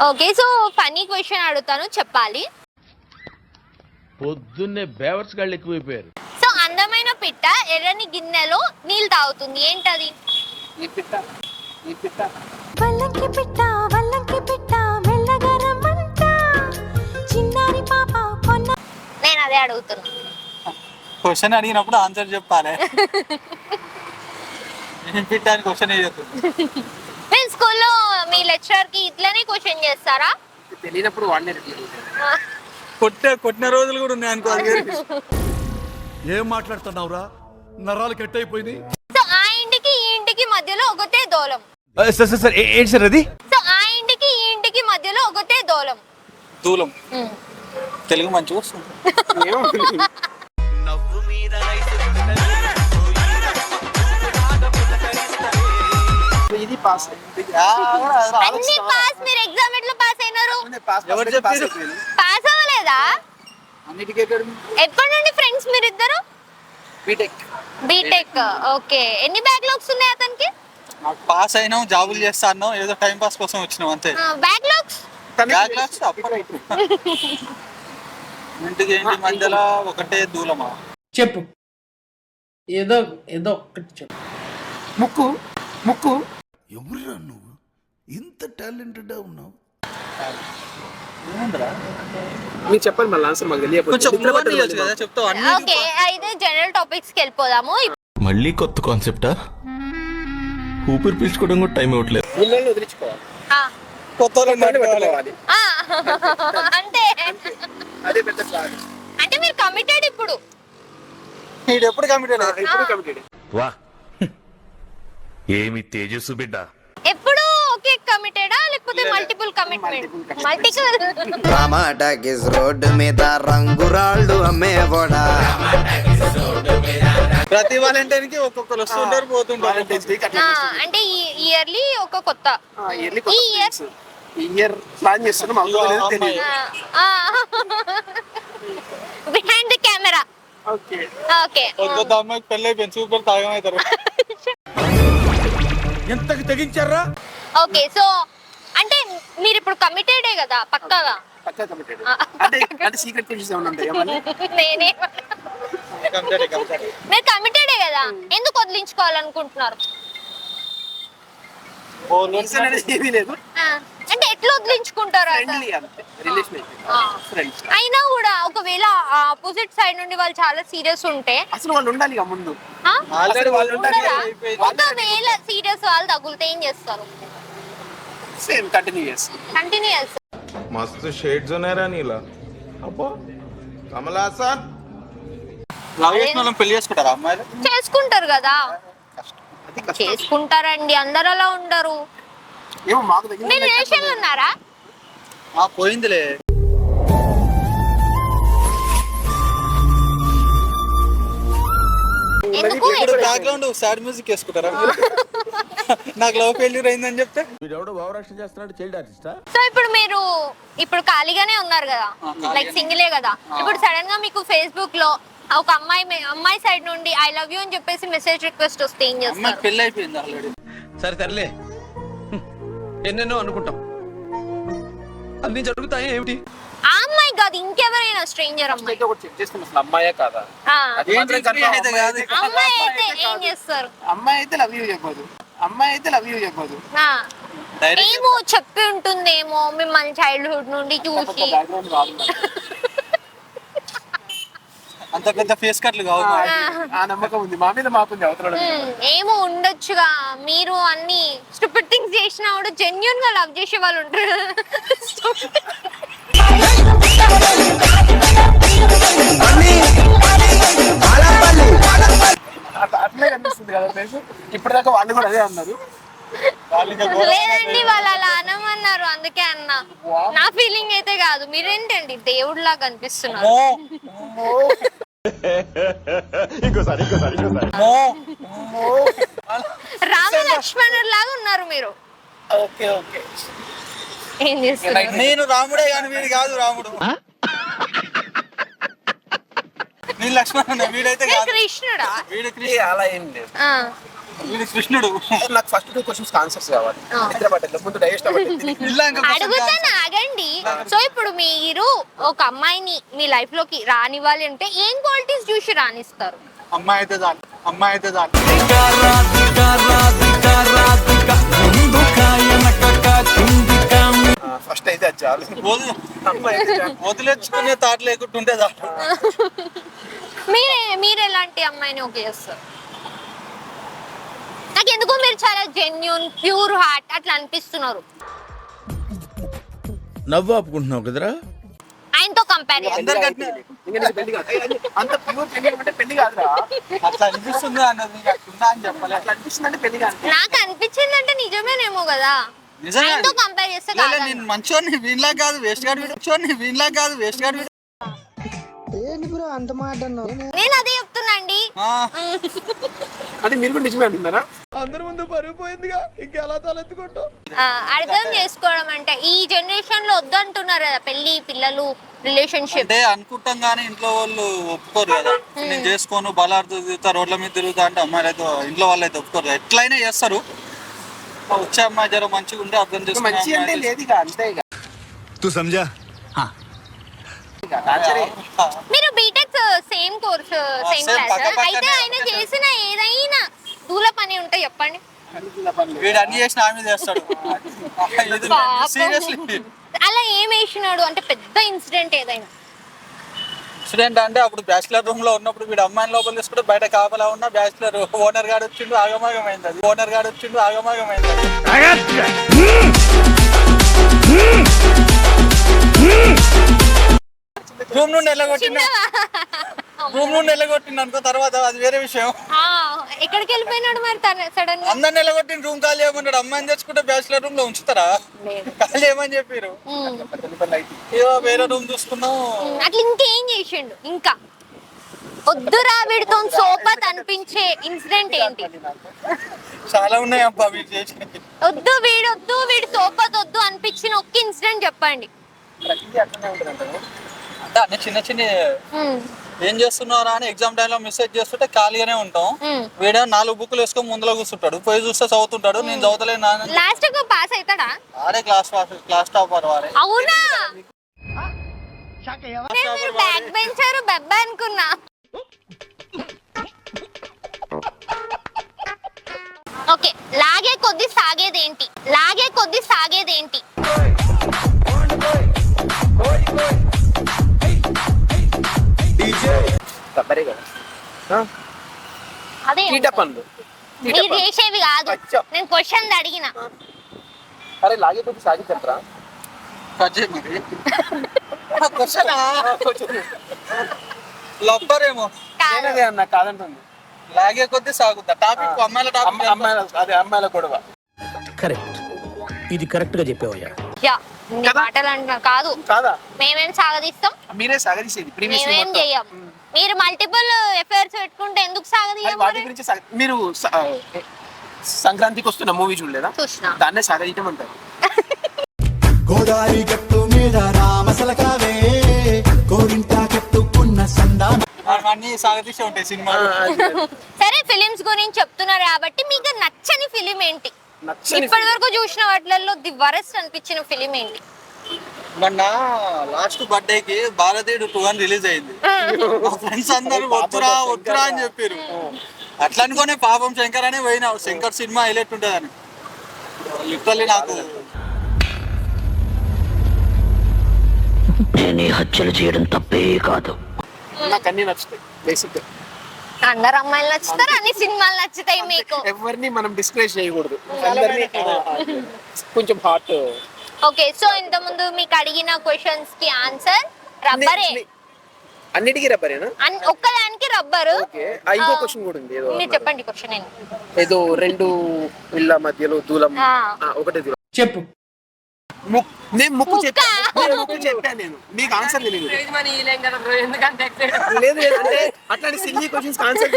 Okay, so funny question అడుగుతాను, చెప్పాలి. పొద్దున్నే బేవర్స్ గాళ్ళు ఎక్కువైపోయారు. సో అందమైన పిట్ట ఎర్రని గిన్నెలో నీళ్ళు తాగుతుంది, ఏంటది? వల్లంకి పిట్ట వల్లంకి పిట్ట మెల్లగా రమ్మంట చిన్నారి పాప పొన్న. నేను అదే అడుగుతున్నా. క్వశ్చన్ అడిగినప్పుడు ఆన్సర్ చెప్పాలి. నేను పిట్టానికి క్వశ్చన్ నేను స్కూల్లో మీ లెక్చరర్ కి ఇట్లనే క్వశ్చన్ చేస్తారా? తెలియనప్పుడు వాడినే కొట్టిన రోజులు కూడా ఉన్నాయి అనుకో. ఏం మాట్లాడుతున్నావురా, నరాలు కట్ అయిపోయింది. సో ఆ ఇంటికి ఈ ఇంటికి మధ్యలో ఒకటే దూలం. సార్ ఏంటి సార్ అది? సో ఆ ఇంటికి ఈ ఇంటికి మధ్యలో ఒకటే దూలం. దూలం. తెలుగు మంచిగా వస్తుంది. ఇది పాస్ అన్ని పాస్. మీరు ఎగ్జామ్ ఎట్లా పాస్ అయినారు? ఎవరు చెప్పారు? పాస్ అవ్వలేదా? అన్నిటికీ ఎప్పటి నుండి ఫ్రెండ్స్ మీరు ఇద్దరు? బీటెక్. ఓకే, ఎన్ని బ్యాక్లాగ్స్ ఉన్నాయి అతనికి? పాస్ అయినాం, జాబులు చేస్తాను, ఏదో టైం పాస్ కోసం వచ్చినాం అంతే. బ్యాక్లాగ్స్ ఇంటికి ఇంటి మధ్యలో ఒకటే దూలమా? చెప్పు, ఏదో ఏదో ఒక్కటి చెప్పు. ముక్కు ముక్కు. ఎవరురా నువ్వు, ఇంత టాలెంటెడ్ ఉన్నావు? మీరు చెప్పండి, మళ్ళీ ఆన్సర్ మాకు తెలియదు. చెప్తావు. ఓకే, అయితే జనరల్ టాపిక్స్ కి వెళ్ళిపోదాము. మళ్ళీ కొత్త కాన్సెప్టా? ఊపిరి పీల్చుకోవడం కూడా టైం ఇవ్వట్లేదు. పిల్లల్ని వదిలించుకోవాలి, ఆ, కొత్త ఆ, అంతే. అదే పెద్ద ప్లాన్. అంటే మీరు కమిటెడ్ ఇప్పుడు? ఎప్పుడు కమిటెడ్? ఎప్పుడు కమిటెడ్. వా ఏమి తేజస్సు బిడ్డ. ఎప్పుడు ఒకే కమిటెడా లేకపోతే మల్టిపుల్ కమిట్మెంట్? మల్టిపుల్. టమాటాకిస్ రోడ్డు మీద రంగురాళ్ళు అమ్మేవాడా. ప్రతి వాలంటీర్ కి ఒక్కొక్కరు వస్తుంటారు, పోతుంటారు. అంటే ఇయర్లీ ఒక కొత్త. ఈ ఇయర్ ప్లాన్ చేస్తున్నాం, అందులో తెలియదు. Behind the camera. Okay okay. కొత్త అమ్మాయికి పెళ్ళి అయిపోయింది, సూపర్ తాగమవుతారు. ఎంతకి తెగించారా? ఓకే, సో అంటే మీరు ఇప్పుడు కమిటెడే కదా పక్కాగా? పక్కా కమిటెడ్. అంటే సీక్రెట్ కెమిస్ట్రీ ఏమన్నా ఉంటాయా మళ్ళీ? నేనే. మీరు కమిటెడే కదా, ఎందుకు వదిలించుకోవాలనుకుంటున్నారు? రీజన్ అనేది ఏమీ లేదు. అంటే ఎట్లా వదిలించుకుంటారు? ఫ్రెండ్లీ అంతే, రిలేషన్ ఫ్రెండ్స్. అయినా కూడా ఒకవేళ ఆపోజిట్ సైడ్ నుండి వాళ్ళు చాలా సీరియస్ ఉంటే అసలు వాళ్ళు ఉండాలి ఇక ముందు. ఆల్రెడీ వాళ్ళు ఉండరా? ఒకవేళ సీరియస్ వాళ్ళు తగులితే ఏం చేస్తారు? Same continue continuous. మస్తు షేడ్స్ ఉన్నారా నీలా. అబ్బా కమలాసన్. లవ్ చేసిన వాళ్ళని పెళ్లి చేసుకుంటారా అమ్మాయిలు? చేసుకుంటారు కదా, చేసుకుంటారండి, అందరు అలా ఉండరు. ఏమో మాకు దగ్గర మీరు రిలేషన్ లో ఉన్నారా? పోయిందిలే. ఎందుకు? ఇప్పుడు బ్యాక్గ్రౌండ్ సాడ్ మ్యూజిక్ వేసుకుంటారా? నాకు లవ్ ఫెయిల్యూర్ అయిందని చెప్తే వీడెవడో భావరక్షణ చేస్తున్నాడు, చైల్డ్ ఆర్టిస్టా? సో ఇప్పుడు మీరు ఇప్పుడు ఖాళీగానే ఉన్నారు కదా, లైక్ సింగిలే కదా. ఇప్పుడు సడన్ గా మీకు ఫేస్బుక్ లో ఒక అమ్మాయి సైడ్ నుండి ఐ లవ్ యూ అని చెప్పేసి మెసేజ్ రిక్వెస్ట్ వస్తే ఏం చేస్తారు? పెళ్లి అయిపోయింది ఆల్రెడీ. సరే సర్లే, ఎన్నెన్నో అనుకుంటాం, అన్ని జరుగుతాయి ఏమిటి? ఆ అమ్మాయి కాదు, ఇంకెవరైనా స్ట్రేంజర్ అమ్మాయి. చెక్ చేసుకున్నాం అసలు అమ్మాయే కాదా. అమ్మాయి అయితే ఏం చేస్తారు? అమ్మాయి అయితే లవ్ యూ చెప్పదు. ఏమో చెప్పి ఉంటుందేమో మిమ్మల్ని చైల్డ్హుడ్ నుండి చూసి. అంత పెద్ద ఫేస్ కట్లు కావు. ఆ నమ్మకం ఉంది, మా మీద మాకుంది. అవతల ఏమో ఉండొచ్చుగా, మీరు అన్ని స్టూపిడ్ థింగ్స్ చేసినా కూడా జెన్యూన్ గా లవ్ చేసే వాళ్ళు ఉంటారు. అట్లే కనిపిస్తుంది కదా ఫ్రెండ్స్. ఇప్పటిదాకా వాళ్ళు కూడా అదే అన్నారు. లేదండి, వాళ్ళు అలా అనమన్నారు, అందుకే అన్నా. నా ఫీలింగ్ అయితే కాదు. మీరేంటండి దేవుడిలా కనిపిస్తున్నారు. రామ లక్ష్మణుడు లాగా ఉన్నారు మీరు. Okay okay. ఏం చేస్తున్నారు? నేను రాముడే కానీ వీడు కాదు రాముడు. నేను లక్ష్మణుడు, వీడైతే కాదు. కృష్ణుడా? వీడు కృష్ణ. అలా ఏం లేదు. వీడు కృష్ణుడు. నాకు ఫస్ట్ 2 క్వశ్చన్స్ ఆన్సర్స్ కావాలి. నిద్ర పట్టలేదు ముందు డైజెస్ట్ అవ్వట్లేదు. ఇలా ఇంకా అడుగుతాను ఆగండి. సో ఇప్పుడు మీరు ఒక అమ్మాయిని మీ లైఫ్ లోకి రానివ్వాలి అంటే ఏం క్వాలిటీస్ చూసి రాణిస్తారు? అమ్మాయి అయితే చాలు, అమ్మాయి అయితే చాలు. ఫస్ట్ అయితే అది చాలు. అమ్మాయి అయితే చాలు. వదిలేసుకునే తాట లేకుండా ఉంటే చాలు. మీరు ఎలాంటి అమ్మాయిని ఓకే చేస్తారు? నాకు ఎందుకో మీరు చాలా జెన్యూన్ ప్యూర్ హార్ట్ అట్లా అనిపిస్తున్నారు నవ్వు ఆపుకుంటున్నావు కదరా? ఆయనతో కంపేర్ అందరికంటే ఇంకా నీకు పెళ్లి కాదు. అంత ప్యూర్ పెళ్లి అంటే పెళ్లి కాదురా. అట్లా అనిపిస్తుంది అన్నది నాకు అట్లా అని చెప్పలే. అట్లా అనిపిస్తుంది అంటే పెళ్లి కాదు. నాకు అనిపించింది అంటే నిజమేనేమో కదా. నిజంగా ఆయనతో కంపేర్ చేస్తే లేదు, కాదు. నేను మంచోని వీళ్ళ కాదు వేస్ట్ గాడు వేస్ట్ గాడు నేను అదే చెప్తున్నా అండి. అంటే మీరు కూడా నిజమే అంటున్నారా? అందరి ముందు పరుగు పోయిందిగా, ఇంకెలా తలెత్తుకుంటావు? అర్థం చేసుకోవడం అంటే ఈ జనరేషన్ లో వద్దంటున్నారు కదా పెళ్లి పిల్లలు రిలేషన్షిప్. అంటే అనుకుంటాం కానీ ఇంట్లో వాళ్ళు ఒప్పుకోరు కదా. నేను చేసుకోను బలార్థ తిరుగుతా రోడ్ల మీద తిరుగుతా అంటే అమ్మాయిలు అయితే ఇంట్లో వాళ్ళు అయితే ఒప్పుకోరు కదా. ఎట్లయినా చేస్తారు. వచ్చే అమ్మాయి జర మంచిగా ఉంటే అర్థం మంచి అంటే చేసుకుని లేదు ఇక అంతే ఇక. తు సంజా టార్చరే. మీరు BTech same course same same class పక్క అయితే ఆయన చేసిన ఏదైనా దూల పని ఉంటే చెప్పండి. వీడు అన్ని చేసిన ఆమె చేస్తాడు. పాపం. సీరియస్లీ అలా ఏం వేసినాడు అంటే పెద్ద ఇన్సిడెంట్ ఏదైనా? ఇన్సిడెంట్ అంటే అప్పుడు బ్యాచిలర్ రూమ్ లో ఉన్నప్పుడు వీడు అమ్మాయిని లోపల తీసుకుంటే బయట కాపలా ఉన్న బ్యాచిలర్ ఓనర్ గాడు వచ్చిండు ఆగమాగమైంది. అది రూమ్ నుండి వెళ్ళగొట్టిండు అనుకో. తర్వాత అది వేరే విషయం. ఎక్కడికి వెళ్ళిపోయినాడు మరి సడన్ గా? అందరిని వెళ్ళగొట్టిండు. రూమ్ ఖాళీ ఏమన్నాడు. అమ్మాయిని తెచ్చుకుంటే బ్యాచిలర్ రూమ్ లో ఉంచుతారా? ఖాళీ ఏమని చెప్పారు. వేరే రూమ్ చూసుకున్నాం. అట్లా ఇంకేం చేసిండు? ఇంకా వద్దురా వీడితో సోపత్ అనిపించే ఇన్సిడెంట్ ఏంటి? చాలా ఉన్నాయి అబ్బా వీడు చేసి. వద్దు వీడు సోపత్ వద్దు అనిపించిన ఒక్క ఇన్సిడెంట్ చెప్పండి. అంటే అన్ని చిన్న చిన్న ఏం చేస్తున్నారా అని ఎగ్జామ్ టైంలో మెసేజ్ చేస్తుంటే ఖాళీగానే ఉంటాం. వీడే 4 బుక్లు వేసుకొని ముందులో కూర్చుంటాడు. పోయి చూస్తే చదువుతుంటాడు. నేను చదువుతలేను. లాస్ట్ గా పాస్ అవుతాడా? ఆరే క్లాస్ టాపర్ వారే. అవునా? నేను మీరు బ్యాక్ బెంచర్ బెబ్బా అనుకున్నా. ఓకే, లాగే కొద్ది సాగేదేంటి? రబ్బరే కదా. అదే తీట పనులు. మీరు చేసేవి కాదు. అచ్చా. నేను క్వశ్చన్ అడిగిన. అరే లాగే కొద్ది సాగి చెప్పరా. లబ్బరేమో నేనదే అన్నా కాదంటుంది. లాగే కొద్ది సాగుద్దా టాపిక్. అమ్మాయిల టాపిక్. అమ్మాయిల గొడవ. కరెక్ట్, ఇది కరెక్ట్ గా చెప్పావయ్యా. యా, నీ మాటలు అంటున్నా కాదు. కాదా? మేమేం సాగదీస్తాం? మీరే సాగదీసేది. మేమేం చెయ్యం. మీరు మల్టిపుల్ ఎఫైర్స్ పెట్టుకుంటే ఎందుకు సాగదీయం? వాటి గురించి మీరు సంక్రాంతికి వస్తున్న మూవీ చూడలేదా? చూసినా. దాన్నే సాగదీయటం అంటారు. గోదావరి గట్టు మీద రామసలకావే గోరింటా కట్టుకున్న సందా అన్ని సాగతీసే ఉంటాయి సినిమా. సరే, ఫిలిమ్స్ గురించి చెప్తున్నారు కాబట్టి మీకు నచ్చని ఫిలిం ఏంటి? ఇప్పటి వరకు చూసిన వాటిల్లో ది వరస్ట్ అనిపించిన ఫిలిం ఏంటి? మొన్న లాస్ట్ బర్త్డేకి భారతీయుడు 2 అని రిలీజ్ అయింది. మా ఫ్రెండ్స్ అందరూ వద్దురా అని చెప్పారు. అట్లా అనుకునే పాపం శంకర్ అనే పోయినా. శంకర్ సినిమా హైలైట్ ఉంటుందని. లిటరల్లీ నాకు నేను హత్యలు చేయడం తప్పే కాదు. నాకు అన్ని నచ్చుతాయి బేసిక్. అందరు అమ్మాయిలు నచ్చుతారు, అన్ని సినిమాలు నచ్చుతాయి మీకు. ఎవరిని మనం డిస్కరేజ్ చేయకూడదు. అందరినీ కొంచెం హాట్. ఓకే, సో ఇంత ముందు మీకు అడిగిన క్వశ్చన్స్ కి ఆన్సర్ రబ్బరే. అన్నిటికీ రబ్బరేనా? ఒక్కదానికి రబ్బరు. ఓకే, ఇంకో క్వశ్చన్ కూడా ఉంది. మీరు చెప్పండి క్వశ్చన్ ఏంటి? ఏదో 2 ఇళ్ళ మధ్యలో దూలం. ఒకటే దూలం చెప్పు. నేను ముక్కు చెప్పాను. నేను మీకు ఆన్సర్ తెలియదు. లేదు అంటే అట్లాంటి సిల్లీ క్వశ్చన్స్ ఆన్సర్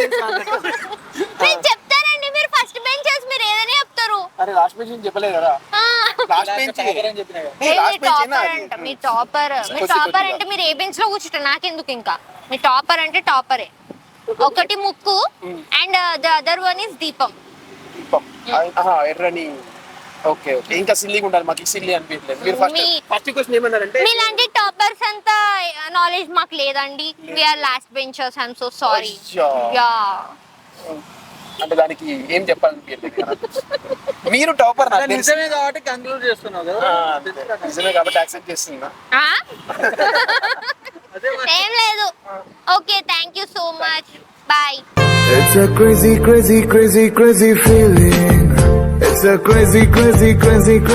నేను చెప్తానండి. మీరు ఫస్ట్ బెంచర్స్, మీరు ఏదైనా చెప్తారు. అరే లాస్ట్ బెంచ్ చెప్పలేదు కదా. లాస్ట్ బెంచ్ మీ టాపర్ అంటే మీరు ఏ బెంచ్ లో కూర్చుంటారు నాకెందుకు? ఇంకా మీ టాపర్ అంటే టాపరే. ఒకటి ముక్కు and the other one is దీపం. శిల్పం ఎర్రని. ఓకే ఓకే, ఇంకా సిల్లీగా ఉండాలి, మాకు సిల్లీ అనిపించలేదు. మీరు ఫస్ట్ క్వశ్చన్ ఏమన్నారంటే మీలాంటి టాపర్స్ అంతా నాలెడ్జ్ మాకు లేదండి. We are last benchers. I'm so sorry. అయ్యా. యా అంటే దానికి ఏం చెప్పాలనిపించలేదు కదా. మీరు టాపర్ నాకు తెలుసు. నిజమే కాబట్టి కంక్లూడ్ చేస్తున్నావు కదా. నిజమే కాబట్టి యాక్సెప్ట్ చేస్తున్నా. ఏం లేదు. Okay, thank you so much. Bye. It's a crazy, crazy, crazy, crazy feeling. It's a crazy, crazy, crazy, crazy